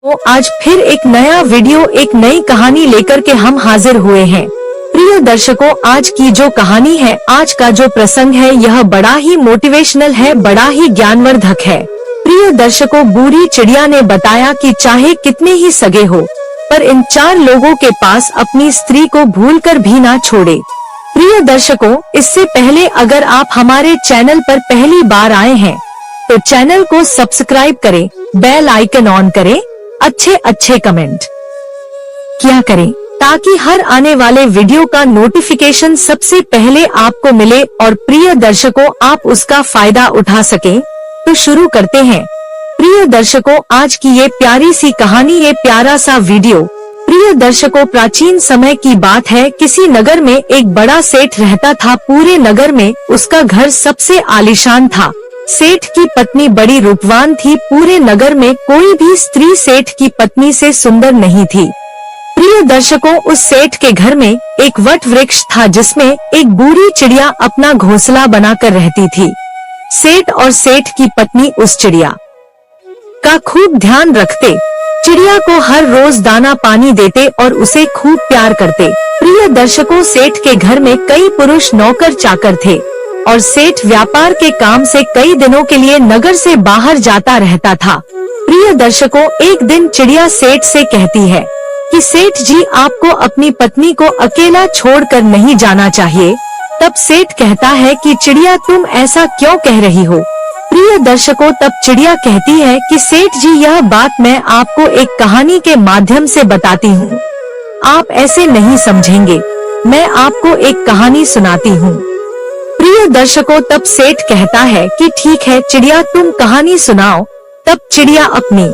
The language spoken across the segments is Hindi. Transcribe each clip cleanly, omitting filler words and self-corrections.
तो आज फिर एक नया वीडियो, एक नई कहानी लेकर के हम हाजिर हुए हैं। प्रिय दर्शकों, आज की जो कहानी है, आज का जो प्रसंग है, यह बड़ा ही मोटिवेशनल है, बड़ा ही ज्ञानवर्धक है। प्रिय दर्शकों, बूढ़ी चिड़िया ने बताया कि चाहे कितने ही सगे हो, पर इन 4 लोगों के पास अपनी स्त्री को भूलकर भी ना छोड़े। प्रिय दर्शकों, इससे पहले अगर आप हमारे चैनल पर पहली बार आए हैं तो चैनल को सब्सक्राइब करें, बेल आइकन ऑन करें, अच्छे कमेंट किया करें ताकि हर आने वाले वीडियो का नोटिफिकेशन सबसे पहले आपको मिले और प्रिय दर्शकों आप उसका फायदा उठा सकें। तो शुरू करते हैं। प्रिय दर्शकों, आज की ये प्यारी सी कहानी, ये प्यारा सा वीडियो। प्रिय दर्शकों, प्राचीन समय की बात है। किसी नगर में एक बड़ा सेठ रहता था। पूरे नगर में उसका घर सबसे आलीशान था। सेठ की पत्नी बड़ी रूपवान थी। पूरे नगर में कोई भी स्त्री सेठ की पत्नी से सुंदर नहीं थी। प्रिय दर्शकों, उस सेठ के घर में एक वट वृक्ष था जिसमें एक बूढ़ी चिड़िया अपना घोंसला बनाकर रहती थी। सेठ और सेठ की पत्नी उस चिड़िया का खूब ध्यान रखते, चिड़िया को हर रोज दाना पानी देते और उसे खूब प्यार करते। प्रिय दर्शकों, सेठ के घर में कई पुरुष नौकर चाकर थे और सेठ व्यापार के काम से कई दिनों के लिए नगर से बाहर जाता रहता था। प्रिय दर्शकों, एक दिन चिड़िया सेठ से कहती है कि सेठ जी, आपको अपनी पत्नी को अकेला छोड़कर नहीं जाना चाहिए। तब सेठ कहता है कि चिड़िया, तुम ऐसा क्यों कह रही हो? प्रिय दर्शकों, तब चिड़िया कहती है कि सेठ जी, यह बात मैं आपको एक कहानी के माध्यम से बताती हूँ। आप ऐसे नहीं समझेंगे। मैं आपको एक कहानी सुनाती हूँ। प्रिय दर्शकों, तब सेठ कहता है कि ठीक है चिड़िया, तुम कहानी सुनाओ। तब चिड़िया अपनी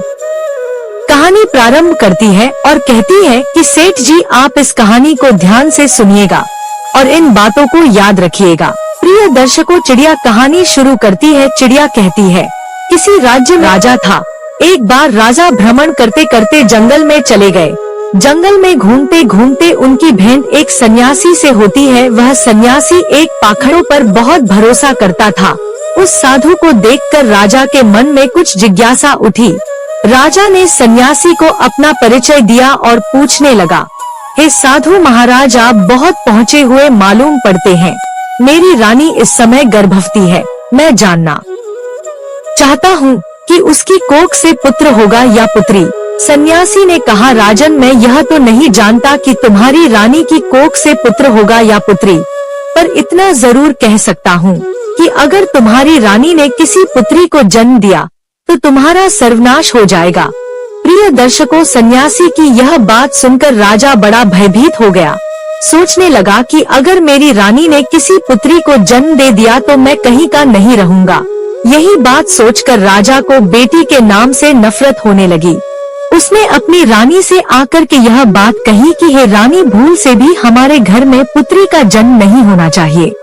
कहानी प्रारंभ करती है और कहती है कि सेठ जी, आप इस कहानी को ध्यान से सुनिएगा और इन बातों को याद रखिएगा। प्रिय दर्शकों, चिड़िया कहानी शुरू करती है। चिड़िया कहती है, किसी राज्य में राजा था। एक बार राजा भ्रमण करते करते जंगल में चले गए। जंगल में घूमते घूमते उनकी भेंट एक सन्यासी से होती है। वह सन्यासी एक पाखंडों पर बहुत भरोसा करता था। उस साधु को देखकर राजा के मन में कुछ जिज्ञासा उठी। राजा ने सन्यासी को अपना परिचय दिया और पूछने लगा, हे साधु महाराज, आप बहुत पहुँचे हुए मालूम पड़ते हैं। मेरी रानी इस समय गर्भवती है। मैं जानना चाहता हूँ कि उसकी कोख से पुत्र होगा या पुत्री। सन्यासी ने कहा, राजन, मैं यह तो नहीं जानता कि तुम्हारी रानी की कोख से पुत्र होगा या पुत्री, पर इतना जरूर कह सकता हूँ कि अगर तुम्हारी रानी ने किसी पुत्री को जन्म दिया तो तुम्हारा सर्वनाश हो जाएगा। प्रिय दर्शकों, सन्यासी की यह बात सुनकर राजा बड़ा भयभीत हो गया। सोचने लगा कि अगर मेरी रानी ने किसी पुत्री को जन्म दे दिया तो मैं कहीं का नहीं रहूंगा। यही बात सोचकर राजा को बेटी के नाम से नफरत होने लगी। उसने अपनी रानी से आकर के यह बात कही कि हे रानी, भूल से भी हमारे घर में पुत्री का जन्म नहीं होना चाहिए।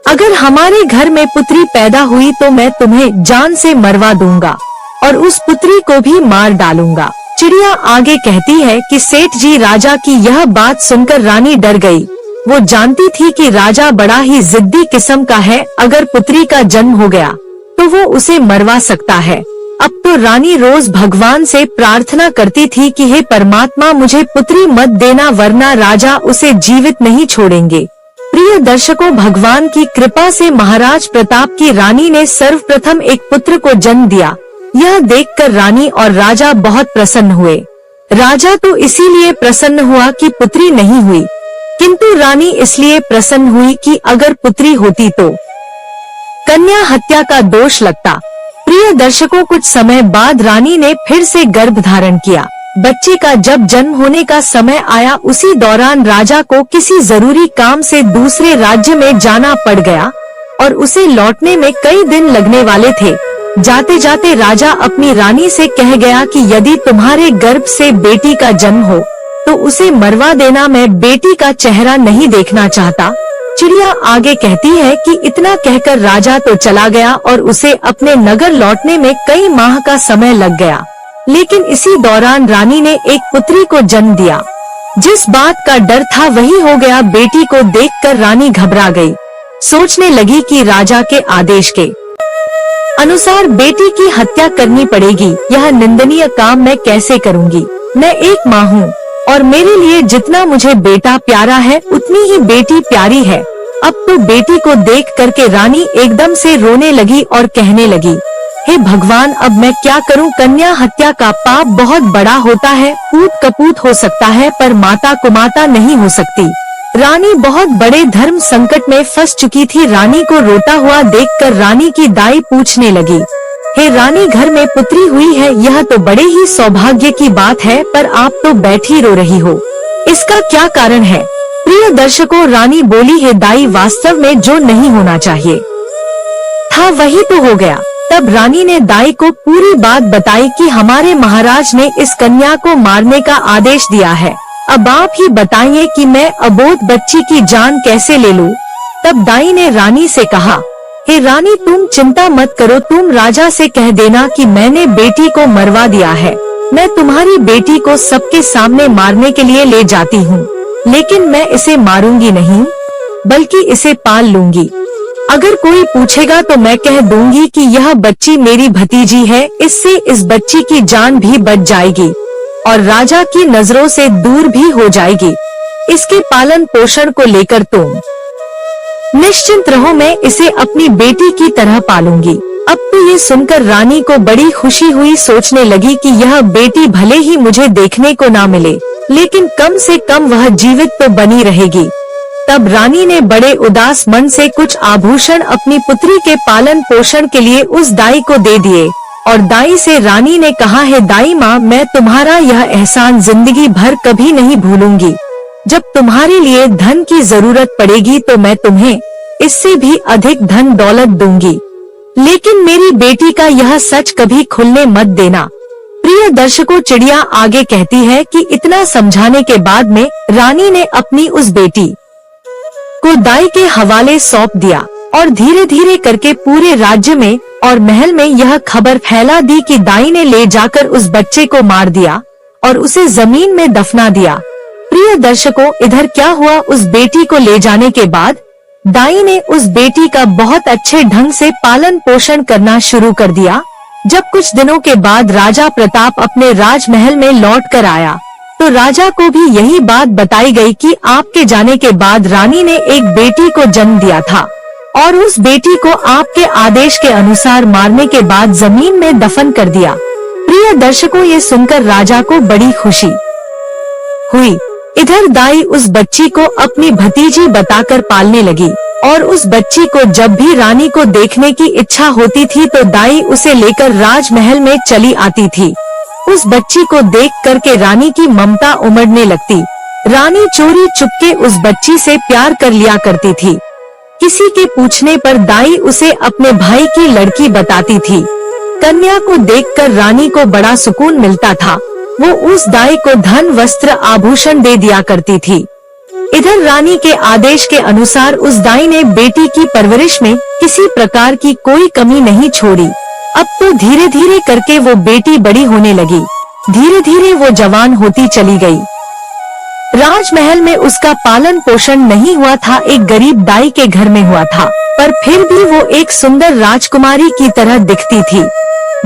अगर हमारे घर में पुत्री पैदा हुई तो मैं तुम्हें जान से मरवा दूंगा और उस पुत्री को भी मार डालूंगा। चिड़िया आगे कहती है कि सेठ जी, राजा की यह बात सुनकर रानी डर गई। वो जानती थी कि राजा बड़ा ही जिद्दी किस्म का है। अगर पुत्री का जन्म हो गया तो वो उसे मरवा सकता है। अब तो रानी रोज भगवान से प्रार्थना करती थी कि हे परमात्मा, मुझे पुत्री मत देना वरना राजा उसे जीवित नहीं छोड़ेंगे। प्रिय दर्शकों, भगवान की कृपा से महाराज प्रताप की रानी ने सर्वप्रथम एक पुत्र को जन्म दिया। यह देखकर रानी और राजा बहुत प्रसन्न हुए। राजा तो इसीलिए प्रसन्न हुआ कि पुत्री नहीं हुई, किंतु रानी इसलिए प्रसन्न हुई कि अगर पुत्री होती तो कन्या हत्या का दोष लगता। प्रिय दर्शकों, कुछ समय बाद रानी ने फिर से गर्भ धारण किया। बच्चे का जब जन्म होने का समय आया, उसी दौरान राजा को किसी जरूरी काम से दूसरे राज्य में जाना पड़ गया और उसे लौटने में कई दिन लगने वाले थे। जाते जाते राजा अपनी रानी से कह गया कि यदि तुम्हारे गर्भ से बेटी का जन्म हो तो उसे मरवा देना, मैं बेटी का चेहरा नहीं देखना चाहता। चिड़िया आगे कहती है कि इतना कहकर राजा तो चला गया और उसे अपने नगर लौटने में कई माह का समय लग गया। लेकिन इसी दौरान रानी ने एक पुत्री को जन्म दिया। जिस बात का डर था वही हो गया। बेटी को देखकर रानी घबरा गई। सोचने लगी कि राजा के आदेश के अनुसार बेटी की हत्या करनी पड़ेगी। यह निंदनीय काम मैं कैसे करूँगी? मैं एक माँ हूँ और मेरे लिए जितना मुझे बेटा प्यारा है उतनी ही बेटी प्यारी है। अब तो बेटी को देख करके रानी एकदम से रोने लगी और कहने लगी, हे भगवान, अब मैं क्या करूं? कन्या हत्या का पाप बहुत बड़ा होता है। पूत कपूत हो सकता है पर माता कुमाता नहीं हो सकती। रानी बहुत बड़े धर्म संकट में फंस चुकी थी। रानी को रोता हुआ देखकर रानी की दाई पूछने लगी, हे रानी, घर में पुत्री हुई है, यह तो बड़े ही सौभाग्य की बात है, पर आप तो बैठी रो रही हो, इसका क्या कारण है? प्रिय दर्शकों, रानी बोली, है दाई, वास्तव में जो नहीं होना चाहिए था वही तो हो गया। तब रानी ने दाई को पूरी बात बताई कि हमारे महाराज ने इस कन्या को मारने का आदेश दिया है। अब आप ही बताइए कि मैं अबोध बच्ची की जान कैसे ले लूं? तब दाई ने रानी से कहा, हे रानी, तुम चिंता मत करो, तुम राजा से कह देना कि मैंने बेटी को मरवा दिया है। मैं तुम्हारी बेटी को सबके सामने मारने के लिए ले जाती हूँ, लेकिन मैं इसे मारूंगी नहीं, बल्कि इसे पाल लूंगी। अगर कोई पूछेगा तो मैं कह दूंगी कि यह बच्ची मेरी भतीजी है, इससे इस बच्ची की जान भी बच जाएगी और राजा की नजरों से दूर भी हो जाएगी। इसके पालन पोषण को लेकर तुम निश्चिंत रहो, मैं इसे अपनी बेटी की तरह पालूंगी। अब तो ये सुनकर रानी को बड़ी खुशी हुई, सोचने लगी कि यह बेटी भले ही मुझे देखने को ना मिले, लेकिन कम से कम वह जीवित तो बनी रहेगी। तब रानी ने बड़े उदास मन से कुछ आभूषण अपनी पुत्री के पालन पोषण के लिए उस दाई को दे दिए और दाई से रानी ने कहा, है दाई माँ, मैं तुम्हारा यह एहसान जिंदगी भर कभी नहीं भूलूंगी। जब तुम्हारे लिए धन की जरूरत पड़ेगी तो मैं तुम्हें इससे भी अधिक धन दौलत दूंगी, लेकिन मेरी बेटी का यह सच कभी खुलने मत देना। प्रिय दर्शकों, चिड़िया आगे कहती है कि इतना समझाने के बाद में रानी ने अपनी उस बेटी को दाई के हवाले सौंप दिया और धीरे धीरे करके पूरे राज्य में और महल में यह खबर फैला दी कि दाई ने ले जाकर उस बच्चे को मार दिया और उसे जमीन में दफना दिया। प्रिय दर्शकों, इधर क्या हुआ? उस बेटी को ले जाने के बाद दाई ने उस बेटी का बहुत अच्छे ढंग से पालन पोषण करना शुरू कर दिया। जब कुछ दिनों के बाद राजा प्रताप अपने राजमहल में लौट कर आया तो राजा को भी यही बात बताई गई कि आपके जाने के बाद रानी ने एक बेटी को जन्म दिया था और उस बेटी को आपके आदेश के अनुसार मारने के बाद जमीन में दफन कर दिया। प्रिय दर्शकों, ये सुनकर राजा को बड़ी खुशी हुई। इधर दाई उस बच्ची को अपनी भतीजी बताकर पालने लगी और उस बच्ची को जब भी रानी को देखने की इच्छा होती थी तो दाई उसे लेकर राजमहल में चली आती थी। उस बच्ची को देख करके रानी की ममता उमड़ने लगती। रानी चोरी चुपके उस बच्ची से प्यार कर लिया करती थी। किसी के पूछने पर दाई उसे अपने भाई की लड़की बताती थी। कन्या को देखकर रानी को बड़ा सुकून मिलता था। वो उस दाई को धन, वस्त्र, आभूषण दे दिया करती थी। इधर रानी के आदेश के अनुसार उस दाई ने बेटी की परवरिश में किसी प्रकार की कोई कमी नहीं छोड़ी। अब तो धीरे धीरे करके वो बेटी बड़ी होने लगी। धीरे धीरे वो जवान होती चली गई। राजमहल में उसका पालन पोषण नहीं हुआ था, एक गरीब दाई के घर में हुआ था, पर फिर भी वो एक सुंदर राजकुमारी की तरह दिखती थी।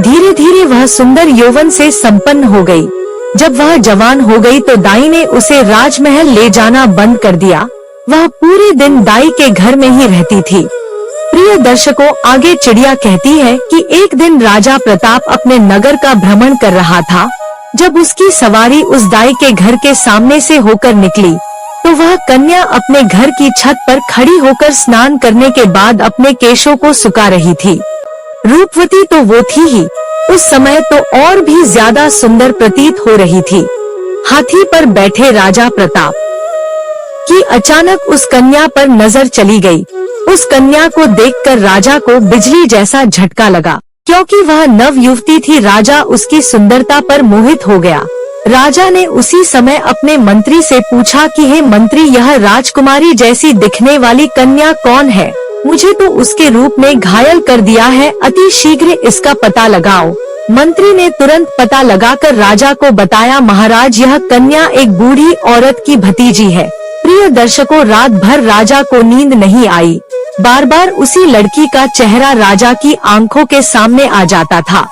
धीरे धीरे वह सुंदर यौवन से संपन्न हो गई। जब वह जवान हो गई तो दाई ने उसे राजमहल ले जाना बंद कर दिया। वह पूरे दिन दाई के घर में ही रहती थी। प्रिय दर्शकों, आगे चिड़िया कहती है कि एक दिन राजा प्रताप अपने नगर का भ्रमण कर रहा था। जब उसकी सवारी उस दाई के घर के सामने से होकर निकली तो वह कन्या अपने घर की छत पर खड़ी होकर स्नान करने के बाद अपने केशों को सुखा रही थी। रूपवती तो वो थी ही, उस समय तो और भी ज्यादा सुंदर प्रतीत हो रही थी। हाथी पर बैठे राजा प्रताप की अचानक उस कन्या पर नजर चली गई। उस कन्या को देखकर राजा को बिजली जैसा झटका लगा, क्योंकि वह नव युवती थी। राजा उसकी सुंदरता पर मोहित हो गया। राजा ने उसी समय अपने मंत्री से पूछा कि हे मंत्री, यह राजकुमारी जैसी दिखने वाली कन्या कौन है? मुझे तो उसके रूप में घायल कर दिया है, अति शीघ्र इसका पता लगाओ। मंत्री ने तुरंत पता लगाकर राजा को बताया, महाराज, यह कन्या एक बूढ़ी औरत की भतीजी है। प्रिय दर्शकों, रात भर राजा को नींद नहीं आई। बार बार उसी लड़की का चेहरा राजा की आंखों के सामने आ जाता था।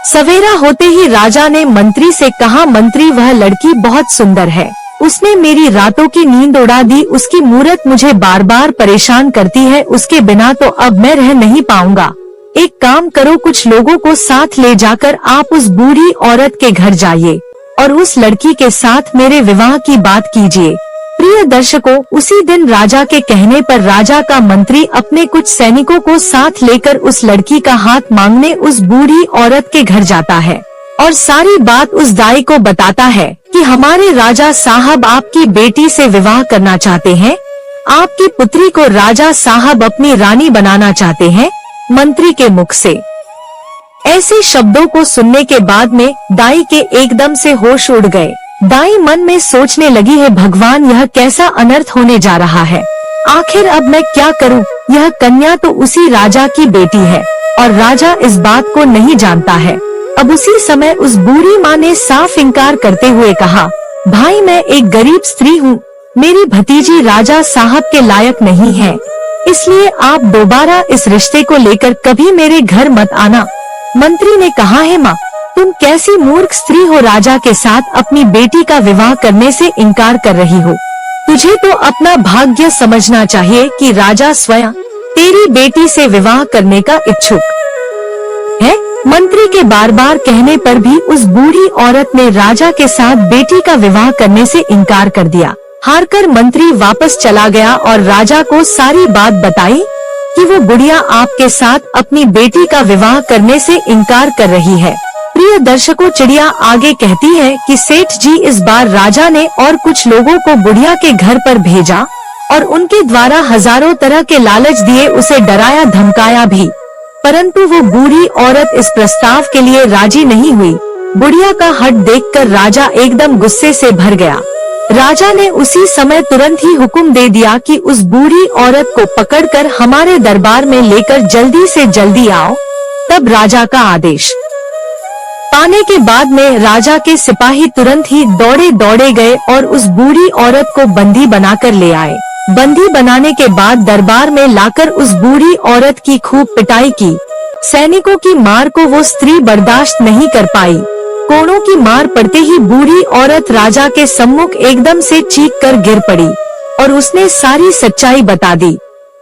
सवेरा होते ही राजा ने मंत्री से कहा, मंत्री वह लड़की बहुत सुंदर है, उसने मेरी रातों की नींद उड़ा दी, उसकी मूरत मुझे बार बार परेशान करती है, उसके बिना तो अब मैं रह नहीं पाऊंगा। एक काम करो, कुछ लोगों को साथ ले जाकर आप उस बूढ़ी औरत के घर जाइए और उस लड़की के साथ मेरे विवाह की बात कीजिए। प्रिय दर्शकों, उसी दिन राजा के कहने पर राजा का मंत्री अपने कुछ सैनिकों को साथ लेकर उस लड़की का हाथ मांगने उस बूढ़ी औरत के घर जाता है और सारी बात उस दाई को बताता है कि हमारे राजा साहब आपकी बेटी से विवाह करना चाहते हैं, आपकी पुत्री को राजा साहब अपनी रानी बनाना चाहते हैं। मंत्री के मुख से ऐसे शब्दों को सुनने के बाद में दाई के एकदम से होश उड़ गए। दाई मन में सोचने लगी है, भगवान यह कैसा अनर्थ होने जा रहा है, आखिर अब मैं क्या करूं? यह कन्या तो उसी राजा की बेटी है और राजा इस बात को नहीं जानता है। अब उसी समय उस बूढ़ी माँ ने साफ इनकार करते हुए कहा, भाई मैं एक गरीब स्त्री हूँ, मेरी भतीजी राजा साहब के लायक नहीं है, इसलिए आप दोबारा इस रिश्ते को लेकर कभी मेरे घर मत आना। मंत्री ने कहा, है माँ तुम कैसी मूर्ख स्त्री हो, राजा के साथ अपनी बेटी का विवाह करने से इनकार कर रही हो। तुझे तो अपना भाग्य समझना चाहिए कि राजा स्वयं तेरी बेटी से विवाह करने का इच्छुक है। मंत्री के बार बार कहने पर भी उस बूढ़ी औरत ने राजा के साथ बेटी का विवाह करने से इनकार कर दिया। हारकर मंत्री वापस चला गया और राजा को सारी बात बताई कि वो बुढ़िया आपके साथ अपनी बेटी का विवाह करने से इनकार कर रही है। प्रिय दर्शकों, चिड़िया आगे कहती है कि सेठ जी इस बार राजा ने और कुछ लोगों को बुढ़िया के घर पर भेजा और उनके द्वारा हजारों तरह के लालच दिए, उसे डराया धमकाया भी, परंतु वो बूढ़ी औरत इस प्रस्ताव के लिए राजी नहीं हुई। बुढ़िया का हठ देखकर राजा एकदम गुस्से से भर गया। राजा ने उसी समय तुरंत ही हुक्म दे दिया कि उस बूढ़ी औरत को पकड़कर हमारे दरबार में लेकर जल्दी से जल्दी आओ। तब राजा का आदेश पाने के बाद में राजा के सिपाही तुरंत ही दौड़े दौड़े गए और उस बूढ़ी औरत को बंदी बनाकर ले आए। बंदी बनाने के बाद दरबार में लाकर उस बूढ़ी औरत की खूब पिटाई की। सैनिकों की मार को वो स्त्री बर्दाश्त नहीं कर पाई। कोड़ों की मार पड़ते ही बूढ़ी औरत राजा के सम्मुख एकदम से चीख कर गिर पड़ी और उसने सारी सच्चाई बता दी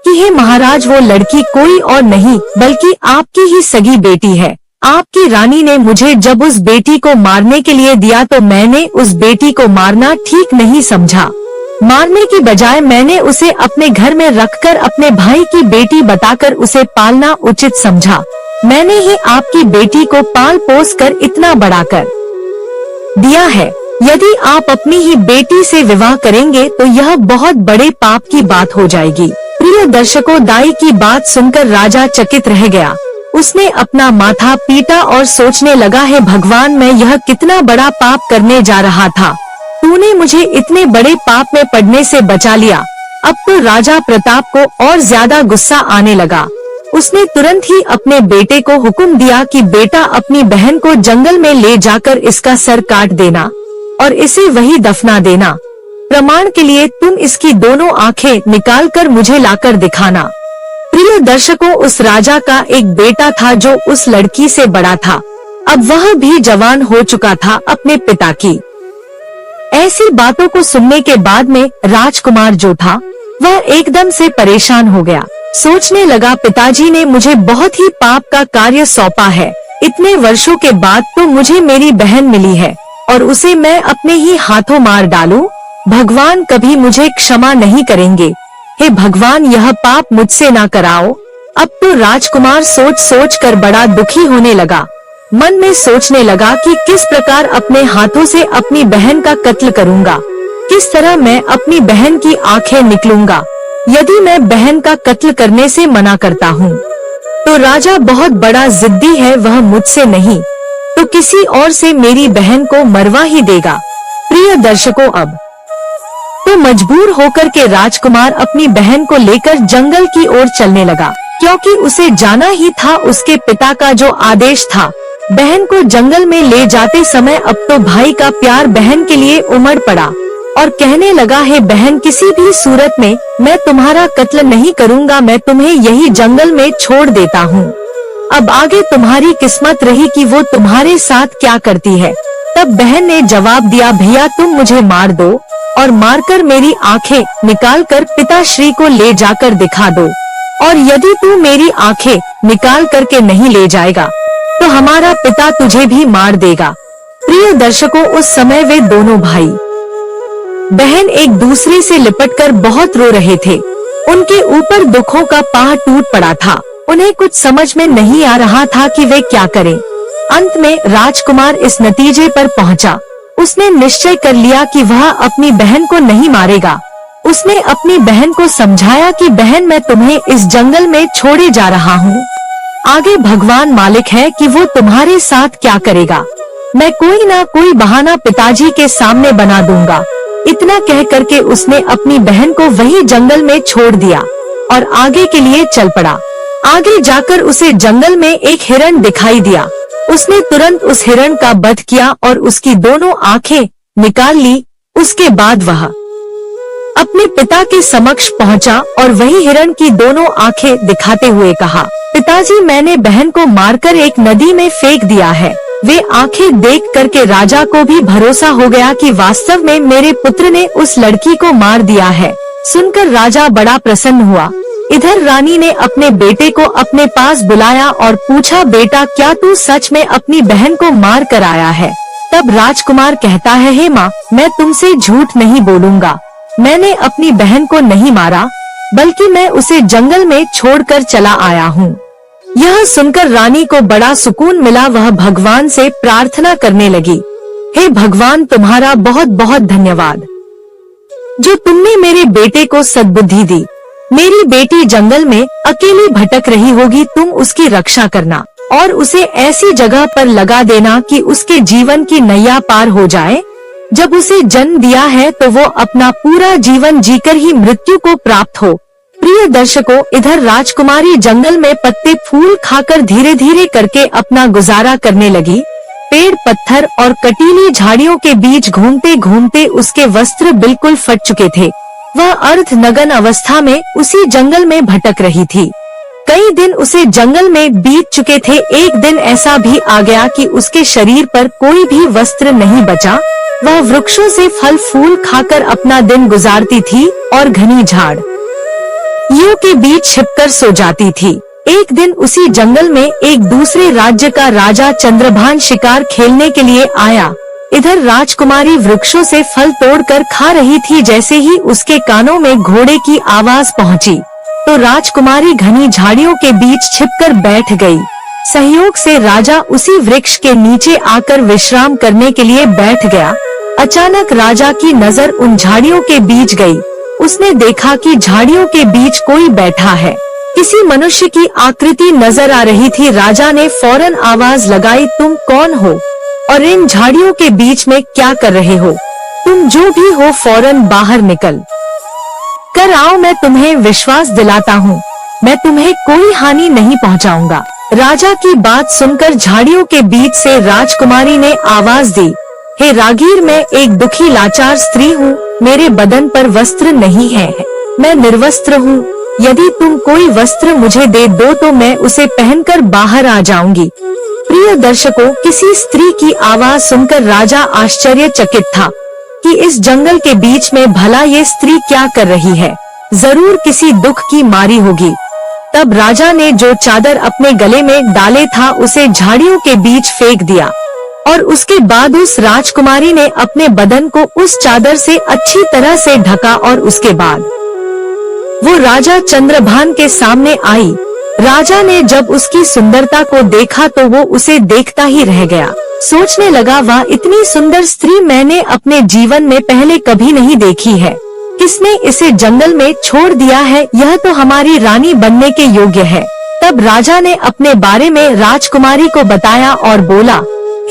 कि हे महाराज, वो लड़की कोई और नहीं बल्कि आपकी ही सगी बेटी है। आपकी रानी ने मुझे जब उस बेटी को मारने के लिए दिया तो मैंने उस बेटी को मारना ठीक नहीं समझा। मारने की बजाय मैंने उसे अपने घर में रखकर अपने भाई की बेटी बताकर उसे पालना उचित समझा। मैंने ही आपकी बेटी को पाल पोस कर इतना बड़ा कर दिया है। यदि आप अपनी ही बेटी से विवाह करेंगे तो यह बहुत बड़े पाप की बात हो जाएगी। प्रिय दर्शकों, दाई की बात सुनकर राजा चकित रह गया। उसने अपना माथा पीटा और सोचने लगा, है भगवान, मैं यह कितना बड़ा पाप करने जा रहा था, तूने मुझे इतने बड़े पाप में पड़ने से बचा लिया। अब तो राजा प्रताप को और ज्यादा गुस्सा आने लगा। उसने तुरंत ही अपने बेटे को हुक्म दिया कि बेटा, अपनी बहन को जंगल में ले जाकर इसका सर काट देना और इसे वही दफना देना। प्रमाण के लिए तुम इसकी दोनों आंखें निकालकर मुझे लाकर दिखाना। प्रिय दर्शकों, उस राजा का एक बेटा था जो उस लड़की से बड़ा था। अब वह भी जवान हो चुका था। अपने पिता की ऐसी बातों को सुनने के बाद में राजकुमार जो था वह एकदम से परेशान हो गया। सोचने लगा, पिताजी ने मुझे बहुत ही पाप का कार्य सौंपा है। इतने वर्षों के बाद तो मुझे मेरी बहन मिली है और उसे मैं अपने ही हाथों मार डालूं। भगवान कभी मुझे क्षमा नहीं करेंगे। हे भगवान, यह पाप मुझसे ना कराओ। अब तो राजकुमार सोच सोच कर बड़ा दुखी होने लगा। मन में सोचने लगा कि किस प्रकार अपने हाथों से अपनी बहन का कत्ल करूंगा, किस तरह मैं अपनी बहन की आंखें निकलूंगा। यदि मैं बहन का कत्ल करने से मना करता हूँ तो राजा बहुत बड़ा जिद्दी है, वह मुझसे नहीं तो किसी और से मेरी बहन को मरवा ही देगा। प्रिय दर्शकों, अब तो मजबूर होकर के राजकुमार अपनी बहन को लेकर जंगल की ओर चलने लगा, क्योंकि उसे जाना ही था। उसके पिता का जो आदेश था, बहन को जंगल में ले जाते समय अब तो भाई का प्यार बहन के लिए उमड़ पड़ा और कहने लगा, है बहन, किसी भी सूरत में मैं तुम्हारा कत्ल नहीं करूँगा, मैं तुम्हें यही जंगल में छोड़ देता हूँ। अब आगे तुम्हारी किस्मत रही कि वो तुम्हारे साथ क्या करती है। तब बहन ने जवाब दिया, भैया तुम मुझे मार दो और मारकर मेरी आंखें निकालकर पिताश्री को ले जाकर दिखा दो, और यदि तू मेरी आंखें निकाल करके नहीं ले जाएगा तो हमारा पिता तुझे भी मार देगा। प्रिय दर्शकों, उस समय वे दोनों भाई बहन एक दूसरे से लिपटकर बहुत रो रहे थे। उनके ऊपर दुखों का पहाड़ टूट पड़ा था। उन्हें कुछ समझ में नहीं आ रहा था कि वे क्या करें। अंत में राजकुमार इस नतीजे पर पहुंचा। उसने निश्चय कर लिया कि वह अपनी बहन को नहीं मारेगा। उसने अपनी बहन को समझाया कि बहन, मैं तुम्हें इस जंगल में छोड़े जा रहा हूँ। आगे भगवान मालिक है कि वो तुम्हारे साथ क्या करेगा। मैं कोई ना कोई बहाना पिताजी के सामने बना दूंगा। इतना कह करके उसने अपनी बहन को वही जंगल में छोड़ दिया और आगे के लिए चल पड़ा। आगे जाकर उसे जंगल में एक हिरण दिखाई दिया। उसने तुरंत उस हिरण का वध किया और उसकी दोनों आंखें निकाल ली। उसके बाद वह अपने पिता के समक्ष पहुंचा और वही हिरण की दोनों आंखें दिखाते हुए कहा, पिताजी, मैंने बहन को मारकर एक नदी में फेंक दिया है। वे आंखें देख करके राजा को भी भरोसा हो गया कि वास्तव में मेरे पुत्र ने उस लड़की को मार दिया है। सुनकर राजा बड़ा प्रसन्न हुआ। इधर रानी ने अपने बेटे को अपने पास बुलाया और पूछा, बेटा, क्या तू सच में अपनी बहन को मार कर आया है? तब राजकुमार कहता है, हे माँ, मैं तुमसे झूठ नहीं बोलूँगा। मैंने अपनी बहन को नहीं मारा, बल्कि मैं उसे जंगल में छोड़कर चला आया हूँ। यह सुनकर रानी को बड़ा सुकून मिला। वह भगवान से प्रार्थना करने लगी, हे भगवान, तुम्हारा बहुत बहुत धन्यवाद जो तुमने मेरे बेटे को सद्बुद्धि दी। मेरी बेटी जंगल में अकेली भटक रही होगी, तुम उसकी रक्षा करना और उसे ऐसी जगह पर लगा देना कि उसके जीवन की नैया पार हो जाए। जब उसे जन्म दिया है तो वो अपना पूरा जीवन जीकर ही मृत्यु को प्राप्त हो। प्रिय दर्शकों, इधर राजकुमारी जंगल में पत्ते फूल खाकर धीरे धीरे करके अपना गुजारा करने लगी। पेड़, पत्थर और कटीली झाड़ियों के बीच घूमते घूमते उसके वस्त्र बिल्कुल फट चुके थे। वह अर्ध नग्न अवस्था में उसी जंगल में भटक रही थी। कई दिन उसे जंगल में बीत चुके थे। एक दिन ऐसा भी आ गया कि उसके शरीर पर कोई भी वस्त्र नहीं बचा। वह वृक्षों से फल फूल खाकर अपना दिन गुजारती थी और घनी झाड़ियों के बीच छिपकर सो जाती थी। एक दिन उसी जंगल में एक दूसरे राज्य का राजा चंद्रभान शिकार खेलने के लिए आया। इधर राजकुमारी वृक्षों से फल तोड़कर खा रही थी। जैसे ही उसके कानों में घोड़े की आवाज पहुंची तो राजकुमारी घनी झाड़ियों के बीच छिपकर बैठ गई। सहयोग से राजा उसी वृक्ष के नीचे आकर विश्राम करने के लिए बैठ गया। अचानक राजा की नजर उन झाड़ियों के बीच गई। उसने देखा कि झाड़ियों के बीच कोई बैठा है। किसी मनुष्य की आकृति नजर आ रही थी। राजा ने फौरन आवाज लगाई, तुम कौन हो और इन झाड़ियों के बीच में क्या कर रहे हो? तुम जो भी हो फौरन बाहर निकल कर आओ, मैं तुम्हें विश्वास दिलाता हूँ, मैं तुम्हें कोई हानि नहीं पहुँचाऊंगा। राजा की बात सुनकर झाड़ियों के बीच से राजकुमारी ने आवाज दी, हे रागीर, मैं एक दुखी लाचार स्त्री हूँ। मेरे बदन पर वस्त्र नहीं है, मैं निर्वस्त्र हूँ। यदि तुम कोई वस्त्र मुझे दे दो तो मैं उसे पहनकर बाहर आ जाऊंगी। प्रिय दर्शकों, किसी स्त्री की आवाज सुनकर राजा आश्चर्यचकित था कि इस जंगल के बीच में भला ये स्त्री क्या कर रही है। जरूर किसी दुख की मारी होगी। तब राजा ने जो चादर अपने गले में डाले था उसे झाड़ियों के बीच फेंक दिया और उसके बाद उस राजकुमारी ने अपने बदन को उस चादर से अच्छी तरह से ढका और उसके बाद वो राजा चंद्रभान के सामने आई। राजा ने जब उसकी सुंदरता को देखा तो वो उसे देखता ही रह गया। सोचने लगा, वाह, इतनी सुंदर स्त्री मैंने अपने जीवन में पहले कभी नहीं देखी है। किसने इसे जंगल में छोड़ दिया है? यह तो हमारी रानी बनने के योग्य है। तब राजा ने अपने बारे में राजकुमारी को बताया और बोला,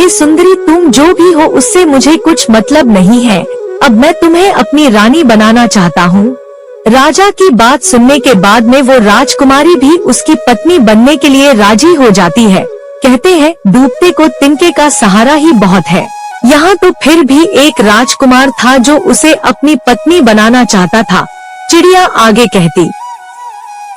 हे सुंदरी, तुम जो भी हो उससे मुझे कुछ मतलब नहीं है। अब मैं तुम्हें अपनी रानी बनाना चाहता हूँ। राजा की बात सुनने के बाद में वो राजकुमारी भी उसकी पत्नी बनने के लिए राजी हो जाती है। कहते हैं, डूबते को तिनके का सहारा ही बहुत है। यहाँ तो फिर भी एक राजकुमार था जो उसे अपनी पत्नी बनाना चाहता था। चिड़िया आगे कहती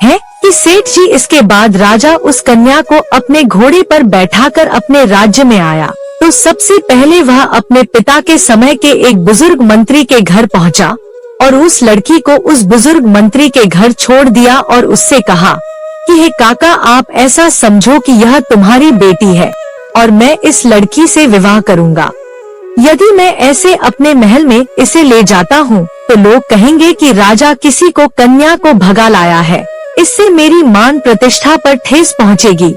है कि सेठ जी, इसके बाद राजा उस कन्या को अपने घोड़े पर बैठाकर अपने राज्य में आया तो सबसे पहले वह अपने पिता के समय के एक बुजुर्ग मंत्री के घर पहुंचा और उस लड़की को उस बुजुर्ग मंत्री के घर छोड़ दिया और उससे कहा कि हे काका, आप ऐसा समझो कि यह तुम्हारी बेटी है और मैं इस लड़की से विवाह करूंगा। यदि मैं ऐसे अपने महल में इसे ले जाता हूँ तो लोग कहेंगे कि राजा किसी को कन्या को भगा लाया है। इससे मेरी मान प्रतिष्ठा पर ठेस पहुँचेगी।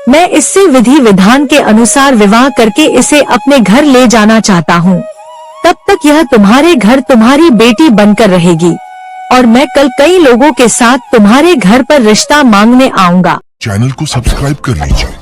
मैं इससे विधि विधान के अनुसार विवाह करके इसे अपने घर ले जाना चाहता हूँ। तब तक यह तुम्हारे घर तुम्हारी बेटी बनकर रहेगी और मैं कल कई लोगों के साथ तुम्हारे घर पर रिश्ता मांगने आऊंगा। चैनल को सब्सक्राइब कर लीजिए।